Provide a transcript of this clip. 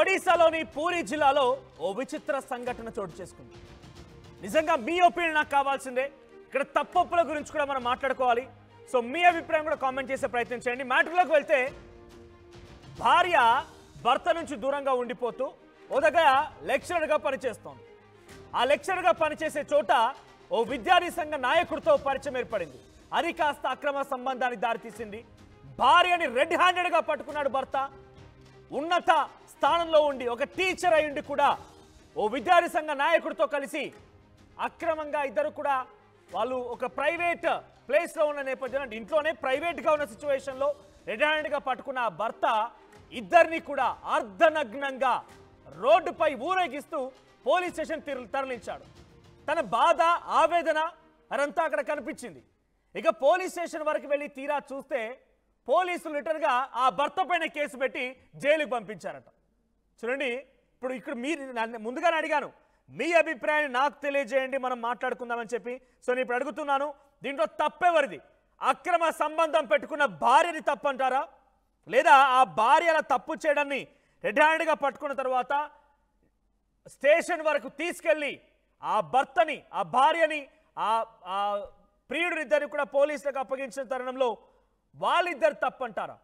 ఒడిశాలోని పూరి జిల్లాలో ఓ విచిత్ర సంఘటన చోటు చేసుకుంది. నిజంగా మీ ఒపీనియన్ నాకు కావాల్సిందే. ఇక్కడ తప్పొప్పుల గురించి కూడా మనం మాట్లాడుకోవాలి. సో మీ అభిప్రాయం కూడా కామెంట్ చేసే ప్రయత్నం చేయండి. మ్యాటర్లోకి వెళ్తే, భార్య భర్త నుంచి దూరంగా ఉండిపోతూ ఓ దగ్గర లెక్చరర్గా పనిచేస్తోంది. ఆ లెక్చరర్గా పనిచేసే చోట ఓ విద్యార్థి సంఘ నాయకుడితో పరిచయం ఏర్పడింది. అది కాస్త అక్రమ సంబంధానికి దారితీసింది. భార్యని రెడ్ హ్యాండెడ్గా పట్టుకున్నాడు భర్త. ఉన్నత స్థానంలో ఉండి ఒక టీచర్ అయ్యుండి కూడా ఓ విద్యార్థి సంఘ నాయకుడితో కలిసి అక్రమంగా ఇద్దరు కూడా వాళ్ళు ఒక ప్రైవేట్ ప్లేస్లో ఉన్న నేపథ్యంలో, ఇంట్లోనే ప్రైవేట్గా ఉన్న సిచ్యువేషన్లో రెడ్ హ్యాండెడ్గా పట్టుకున్న ఆ భర్త ఇద్దరిని కూడా అర్ధనగ్నంగా రోడ్డుపై ఊరేగిస్తూ పోలీస్ స్టేషన్ తరలించాడు. తన బాధ, ఆవేదన అదంతా అక్కడ కనిపించింది. ఇక పోలీస్ స్టేషన్ వరకు వెళ్ళి తీరా చూస్తే పోలీసులు లిటర్గా ఆ భర్త పైన కేసు పెట్టి జైలుకు పంపించారట. చూడండి, ఇక్కడ మీరు ముందుగానే అడిగాను, మీ అభిప్రాయాన్ని నాకు తెలియజేయండి, మనం మాట్లాడుకుందామని చెప్పి. సో నేను ఇప్పుడు అడుగుతున్నాను, దీంట్లో తప్పెవరిది? అక్రమ సంబంధం పెట్టుకున్న భార్యని తప్పంటారా, లేదా ఆ భార్యల తప్పు చేయడాన్ని రెడ్ హ్యాండ్గా పట్టుకున్న తర్వాత స్టేషన్ వరకు తీసుకెళ్ళి ఆ భర్తని, ఆ భార్యని, ఆ ప్రియుడినిద్దరిని కూడా పోలీసులకు అప్పగించిన తరుణంలో వాళ్ళిద్దరు తప్పంటారా?